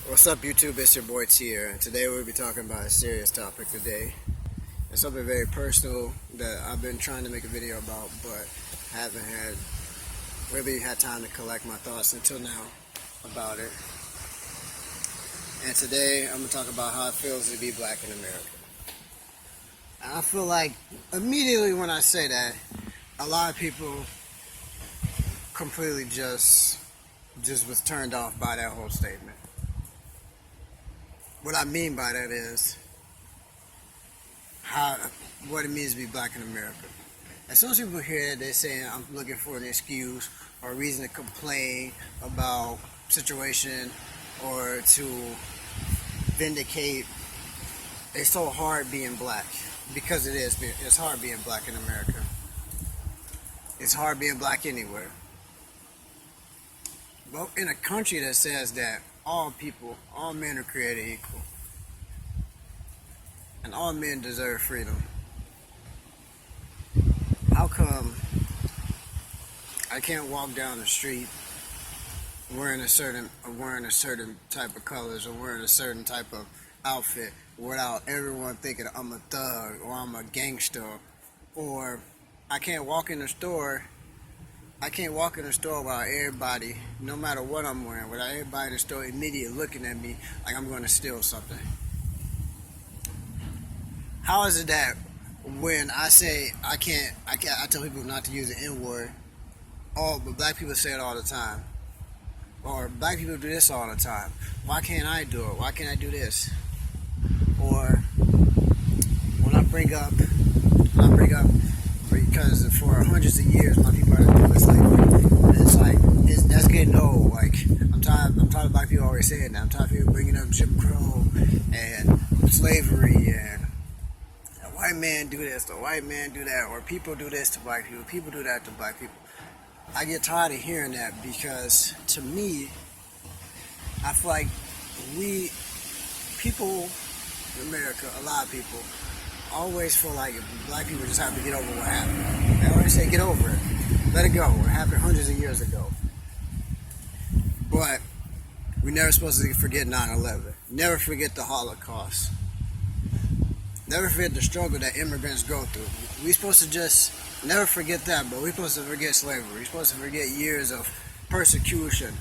What's up, YouTube? It's your boy Tier, and today we'll be talking about a serious topic today. It's something very personal that I've been trying to make a video about, but haven't really had time to collect my thoughts until now about it. And today I'm going to talk about how it feels to be black in America. And I feel like immediately when I say that, a lot of people completely just was turned off by that whole statement. What I mean by that is what it means to be black in America. As soon as people hear it, they're saying I'm looking for an excuse or a reason to complain about situation or to vindicate. It's so hard being black because it's hard being black in America. It's hard being black anywhere. But in a country that says that all men are created equal, and all men deserve freedom, how come I can't walk down the street wearing a certain type of colors or wearing a certain type of outfit without everyone thinking I'm a thug or I'm a gangster? Or I can't walk in the store without everybody, no matter what I'm wearing, without everybody in the store immediately looking at me like I'm going to steal something. How is it that when I say I tell people not to use the N-word, but black people say it all the time, or black people do this all the time? Why can't I do it? Why can't I do this? Or when I bring up because for hundreds of years my people are doing this, that's getting old. Like I'm tired of black people always saying that. I'm tired of people bringing up Jim Crow and slavery and the white man do this, the white man do that, or people do this to black people do that to black people. I get tired of hearing that because to me, I feel like people in America, a lot of people, always feel like black people just have to get over what happened. They always say, get over it. Let it go. It happened hundreds of years ago. But we're never supposed to forget 9/11. Never forget the Holocaust. Never forget the struggle that immigrants go through. We're supposed to just never forget that, but we're supposed to forget slavery. We're supposed to forget years of persecution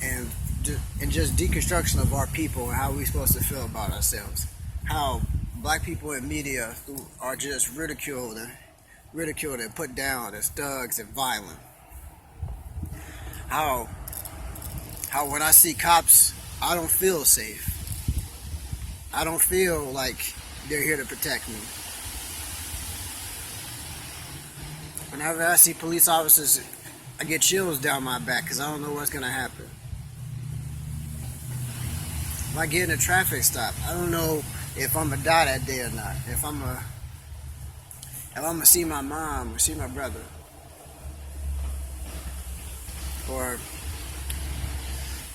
and just deconstruction of our people and how we're supposed to feel about ourselves. How black people in media are just ridiculed and put down as thugs and violent. How when I see cops, I don't feel safe. I don't feel like they're here to protect me. Whenever I see police officers, I get chills down my back because I don't know what's going to happen. If I get in a traffic stop, I don't know if I'm going to die that day or not. If I'm going to see my mom or see my brother. Or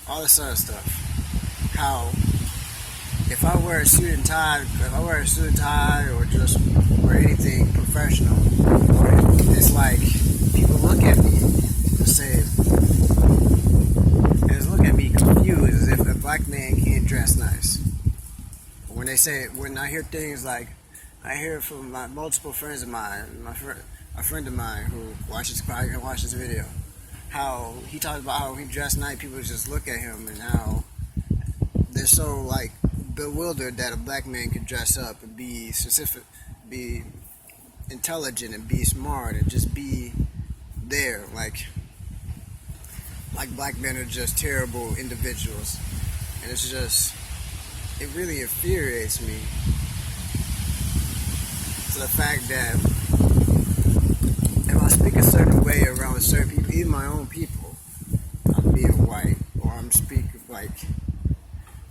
all this other stuff. How if I wear a suit and tie or anything professional, it's like people look at me and say, look at me confused as if a black man can't dress nice. When I hear things like, I hear from my multiple friends of mine, a friend of mine who probably can watch this video, how he talks about how he dressed nice, people just look at him and how they're so like bewildered that a black man could dress up and be specific, be intelligent and be smart and just be there, like black men are just terrible individuals. And it really infuriates me to the fact that if I speak a certain way around certain people, even my own people, I'm being white, or I'm speaking like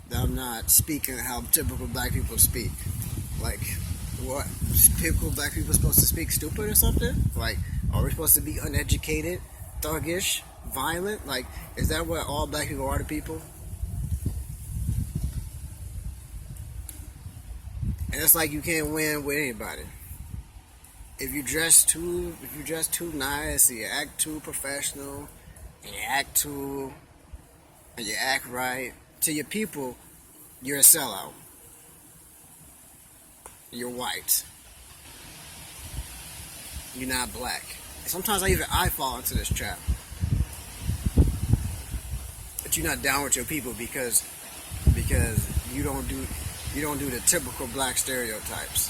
that, I'm not speaking how typical black people speak. Like, what? Typical black people supposed to speak stupid or something? Like, are we supposed to be uneducated, thuggish, violent? Like, is that what all black people are to people? And it's like you can't win with anybody. If you dress too nice, and you act too professional, and you act right, to your people, you're a sellout. You're white. You're not black. Sometimes I fall into this trap. But you're not down with your people because you don't do the typical black stereotypes.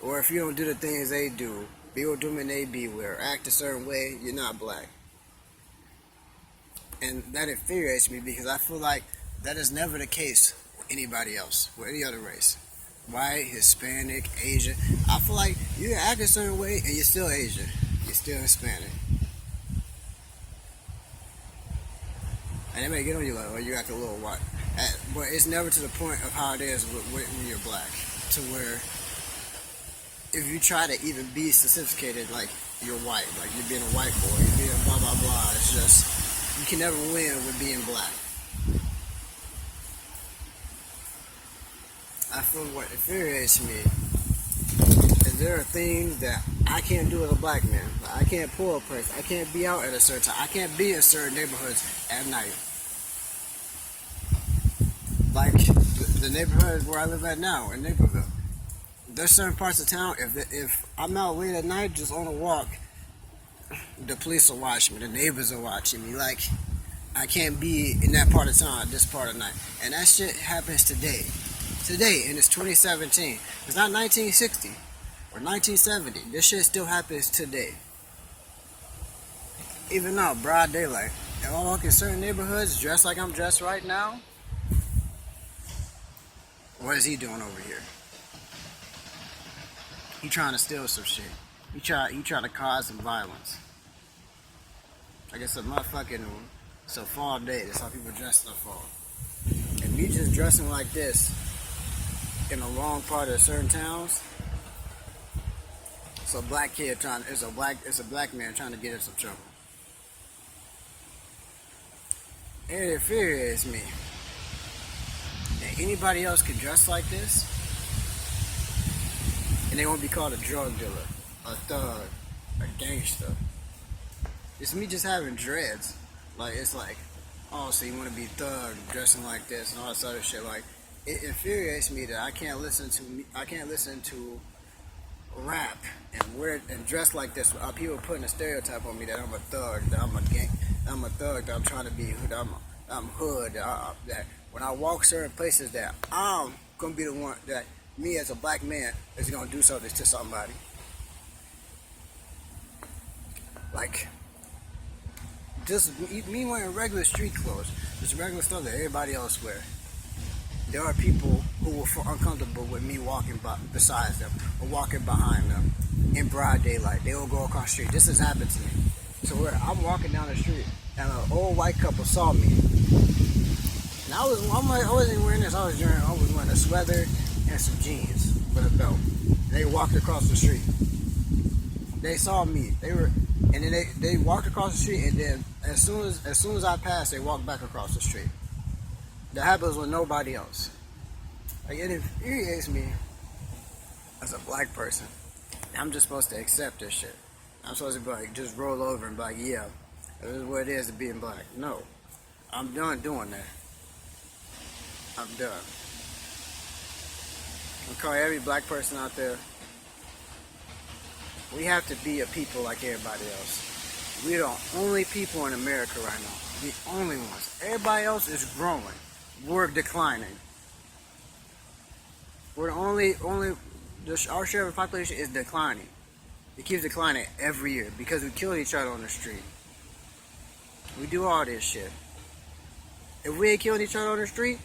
Or if you don't do the things they do, be with them and they be where, act a certain way, you're not black. And that infuriates me because I feel like that is never the case with anybody else, with any other race. White, Hispanic, Asian. I feel like you can act a certain way and you're still Asian. You're still Hispanic. And they may get on you like, oh, you act a little white. But it's never to the point of how it is when you're black. To where if you try to even be sophisticated, like you're white, like you're being a white boy, you're being blah blah blah, it's just, you can never win with being black. I feel what infuriates me is there are things that I can't do as a black man. I can't pull a place, I can't be out at a certain time, I can't be in certain neighborhoods at night. Like the neighborhood where I live at now, in Naperville. There's certain parts of town, if I'm out late at night just on a walk, the police will watch me, the neighbors are watching me. Like, I can't be in that part of town at this part of night. And that shit happens today. Today, and it's 2017. It's not 1960 or 1970. This shit still happens today. Even now, broad daylight. If I walk in certain neighborhoods dressed like I'm dressed right now, what is he doing over here? He trying to steal some shit. He try to cause some violence. Like it's a motherfucking, it's a fall day. That's how people dress in the fall. And me just dressing like this in a long part of certain towns, it's a black kid it's a black man trying to get in some trouble. And it infuriates me that anybody else could dress like this and they won't be called a drug dealer, a thug, a gangster. It's me just having dreads. Like, it's like, oh, so you want to be thug, dressing like this and all this other shit. Like, it infuriates me that I can't listen to rap and dress like this without people putting a stereotype on me that I'm a thug, that I'm a thug, that I'm trying to be, that I'm hood, that when I walk certain places that I'm gonna be the one that me as a black man is gonna do something to somebody. Like, just me wearing regular street clothes, just regular stuff that everybody else wear. There are people who will feel uncomfortable with me walking beside them or walking behind them in broad daylight. They will go across the street. This has happened to me. So where I'm walking down the street and an old white couple saw me. And I wasn't wearing this. I was wearing a sweater and some jeans with a belt. And they walked across the street. They saw me. And then they walked across the street, and then as soon as I passed, they walked back across the street. That happens with nobody else. Like, it infuriates me as a black person. I'm just supposed to accept this shit. I'm supposed to be like, just roll over and be like, yeah, this is what it is to being black. No, I'm done doing that. I'm done. I call every black person out there. We have to be a people like everybody else. We're the only people in America right now. The only ones. Everybody else is growing. We're declining. We're the only our share of the population is declining. It keeps declining every year because we kill each other on the street. We do all this shit. If we ain't killing each other on the street,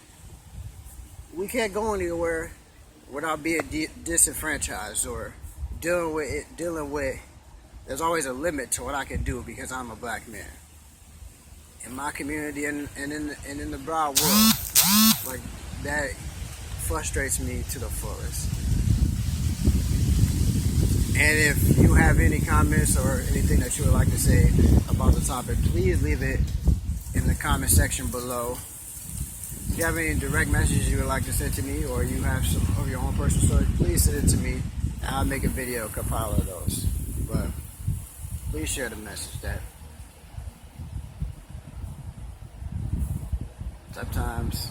we can't go anywhere without being disenfranchised or dealing with there's always a limit to what I can do because I'm a black man. In my community and in the broad world, like, that frustrates me to the fullest. And if you have any comments or anything that you would like to say about the topic, please leave it in the comment section below. If you have any direct messages you would like to send to me, or you have some of your own personal story, please send it to me and I'll make a video compile of those. But please share the message that Sometimes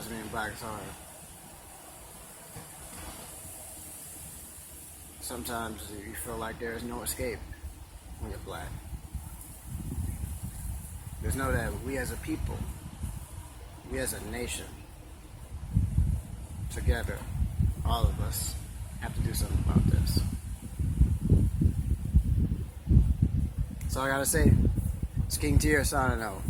being black is hard. Sometimes you feel like there is no escape when you're black. Just know that we as a people, we as a nation, together, all of us, have to do something about this. That's all I gotta say. It's King Tier signing out.